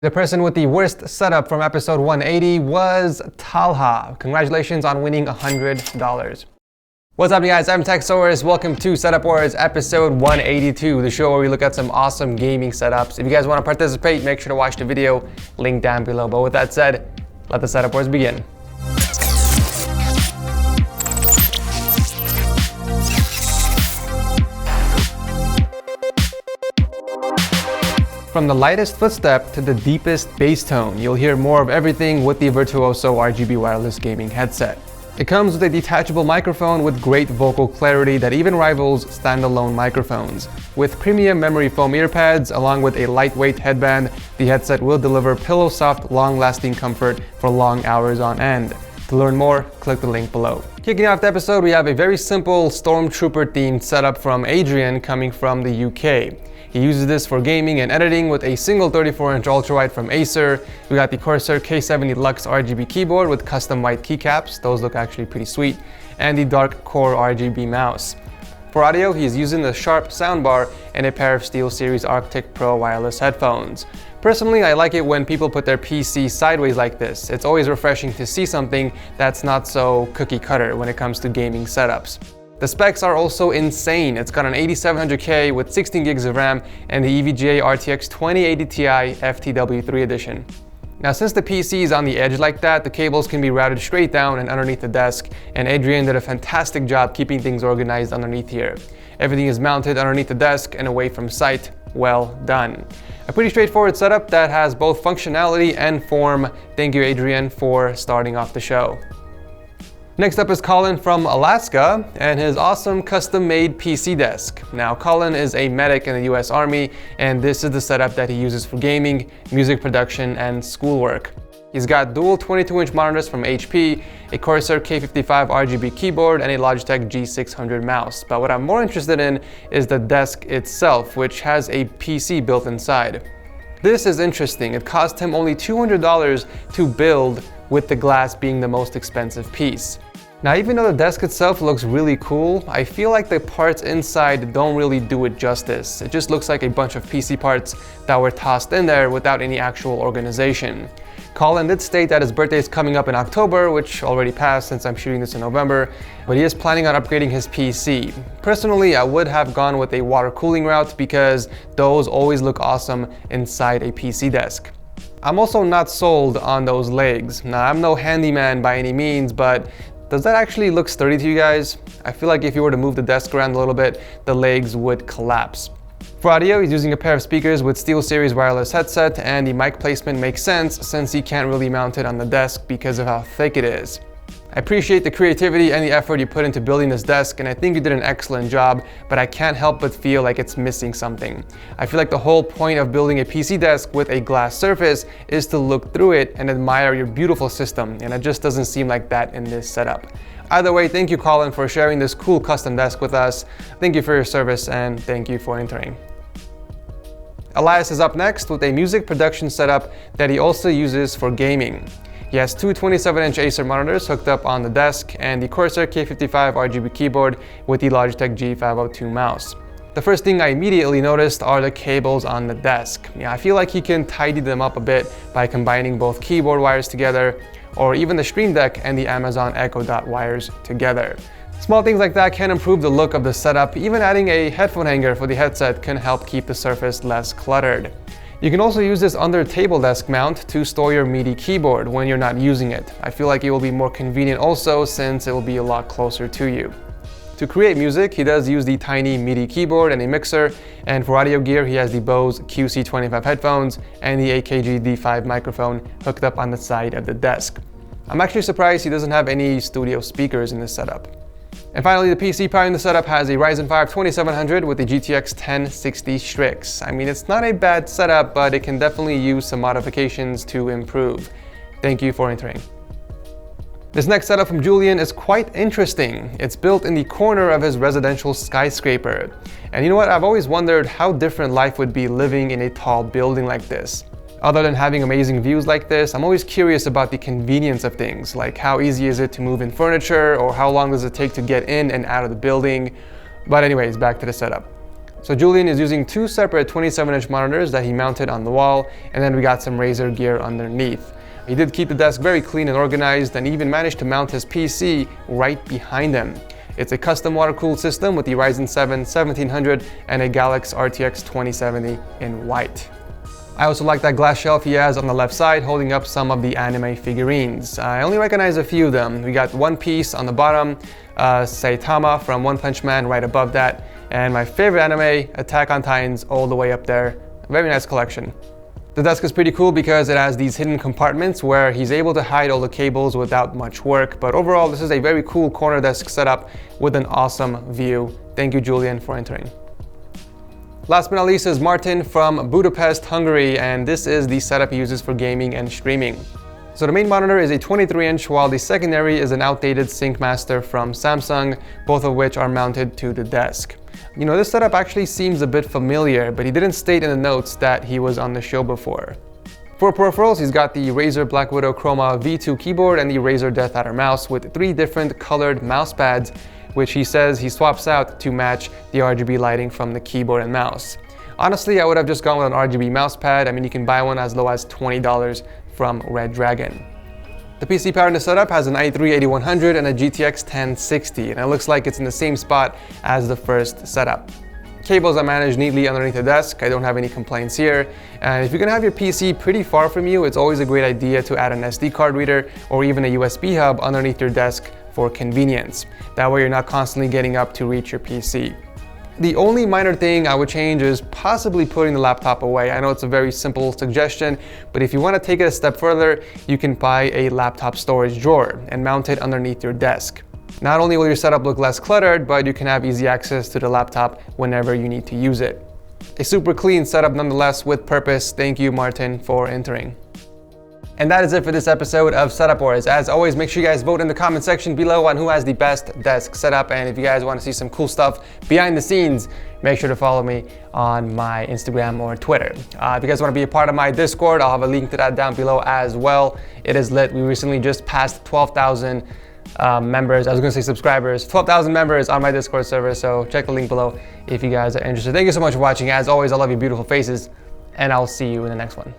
The person with the worst setup from episode 180 was Talha. Congratulations on winning $100. What's up, you guys? I'm TechSource. Welcome to Setup Wars episode 182, the show where we look at some awesome gaming setups. If you guys want to participate, make sure to watch the video, link down below. But with that said, let the Setup Wars begin. From the lightest footstep to the deepest bass tone, you'll hear more of everything with the Virtuoso RGB wireless gaming headset. It comes with a detachable microphone with great vocal clarity that even rivals standalone microphones. With premium memory foam ear pads along with a lightweight headband, the headset will deliver pillow-soft, long-lasting comfort for long hours on end. To learn more, click the link below. Kicking off the episode, we have a very simple Stormtrooper-themed setup from Adrian coming from the UK. He uses this for gaming and editing with a single 34-inch ultrawide from Acer. We got the Corsair K70 Lux RGB Keyboard with custom white keycaps. Those look actually pretty sweet. And the Dark Core RGB mouse. For audio, he's using the Sharp Soundbar and a pair of SteelSeries Arctis Pro wireless headphones. Personally, I like it when people put their PC sideways like this. It's always refreshing to see something that's not so cookie cutter when it comes to gaming setups. The specs are also insane. It's got an 8700K with 16 gigs of RAM and the EVGA RTX 2080 Ti FTW3 edition. Now, since the PC is on the edge like that, the cables can be routed straight down and underneath the desk, and Adrian did a fantastic job keeping things organized underneath here. Everything is mounted underneath the desk and away from sight. Well done. A pretty straightforward setup that has both functionality and form. Thank you, Adrian, for starting off the show. Next up is Collin from Alaska and his awesome custom-made PC desk. Now, Collin is a medic in the US Army, and this is the setup that he uses for gaming, music production, and schoolwork. He's got dual 22-inch monitors from HP, a Corsair K55 RGB keyboard, and a Logitech G600 mouse. But what I'm more interested in is the desk itself, which has a PC built inside. This is interesting. It cost him only $200 to build, with the glass being the most expensive piece. Now, even though the desk itself looks really cool, I feel like the parts inside don't really do it justice. It just looks like a bunch of PC parts that were tossed in there without any actual organization. Collin did state that his birthday is coming up in October, which already passed since I'm shooting this in November, but he is planning on upgrading his PC. Personally, I would have gone with a water cooling route because those always look awesome inside a PC desk. I'm also not sold on those legs. Now, I'm no handyman by any means, but does that actually look sturdy to you guys? I feel like if you were to move the desk around a little bit, the legs would collapse. For audio, he's using a pair of speakers with SteelSeries wireless headset, and the mic placement makes sense since he can't really mount it on the desk because of how thick it is. I appreciate the creativity and the effort you put into building this desk, and I think you did an excellent job, but I can't help but feel like it's missing something. I feel like the whole point of building a PC desk with a glass surface is to look through it and admire your beautiful system, and it just doesn't seem like that in this setup. Either way, thank you, Collin, for sharing this cool custom desk with us. Thank you for your service, and thank you for entering. Elias is up next with a music production setup that he also uses for gaming. He has two 27-inch Acer monitors hooked up on the desk and the Corsair K55 RGB keyboard with the Logitech G502 mouse. The first thing I immediately noticed are the cables on the desk. I feel like he can tidy them up a bit by combining both keyboard wires together, or even the Stream Deck and the Amazon Echo Dot wires together. Small things like that can improve the look of the setup. Even adding a headphone hanger for the headset can help keep the surface less cluttered. You can also use this under table desk mount to store your MIDI keyboard when you're not using it. I feel like it will be more convenient also since it will be a lot closer to you. To create music, he does use the tiny MIDI keyboard and a mixer, and for audio gear, he has the Bose QC25 headphones and the AKG D5 microphone hooked up on the side of the desk. I'm actually surprised he doesn't have any studio speakers in this setup. And finally, the PC powering the setup has a Ryzen 5 2700 with the GTX 1060 Strix. I mean, it's not a bad setup, but it can definitely use some modifications to improve. Thank you for entering. This next setup from Julian is quite interesting. It's built in the corner of his residential skyscraper. And you know what? I've always wondered how different life would be living in a tall building like this. Other than having amazing views like this, I'm always curious about the convenience of things, like how easy is it to move in furniture, or how long does it take to get in and out of the building. But anyways, back to the setup. So Julian is using two separate 27-inch monitors that he mounted on the wall, and then we got some Razer gear underneath. He did keep the desk very clean and organized, and even managed to mount his PC right behind him. It's a custom water-cooled system with the Ryzen 7 1700 and a Galaxy RTX 2070 in white. I also like that glass shelf he has on the left side holding up some of the anime figurines. I only recognize a few of them. We got One Piece on the bottom, Saitama from One Punch Man right above that, and my favorite anime, Attack on Titans, all the way up there. Very nice collection. The desk is pretty cool because it has these hidden compartments where he's able to hide all the cables without much work, but overall this is a very cool corner desk setup with an awesome view. Thank you, Julian, for entering. Last but not least is Martin from Budapest, Hungary, and this is the setup he uses for gaming and streaming. So the main monitor is a 23-inch, while the secondary is an outdated SyncMaster from Samsung, both of which are mounted to the desk. You know, this setup actually seems a bit familiar, but he didn't state in the notes that he was on the show before. For peripherals, he's got the Razer Black Widow Chroma V2 keyboard and the Razer Death Adder mouse with 3 different colored mouse pads, which he says he swaps out to match the RGB lighting from the keyboard and mouse. Honestly, I would have just gone with an RGB mouse pad. I mean, you can buy one as low as $20 from Red Dragon. The PC power in the setup has an i3-8100 and a GTX 1060, and it looks like it's in the same spot as the first setup. Cables are managed neatly underneath the desk. I don't have any complaints here. And if you're gonna have your PC pretty far from you, it's always a great idea to add an SD card reader or even a USB hub underneath your desk for convenience. That way you're not constantly getting up to reach your PC. The only minor thing I would change is possibly putting the laptop away. I know it's a very simple suggestion, but if you want to take it a step further, you can buy a laptop storage drawer and mount it underneath your desk. Not only will your setup look less cluttered, but you can have easy access to the laptop whenever you need to use it. A super clean setup nonetheless, with purpose. Thank you, Martin, for entering. And that is it for this episode of Setup Wars. As always, make sure you guys vote in the comment section below on who has the best desk setup. And if you guys want to see some cool stuff behind the scenes, make sure to follow me on my Instagram or Twitter. If you guys want to be a part of my Discord, I'll have a link to that down below as well. It is lit. We recently just passed 12,000 members. I was going to say subscribers. 12,000 members on my Discord server. So check the link below if you guys are interested. Thank you so much for watching. As always, I love your beautiful faces, and I'll see you in the next one.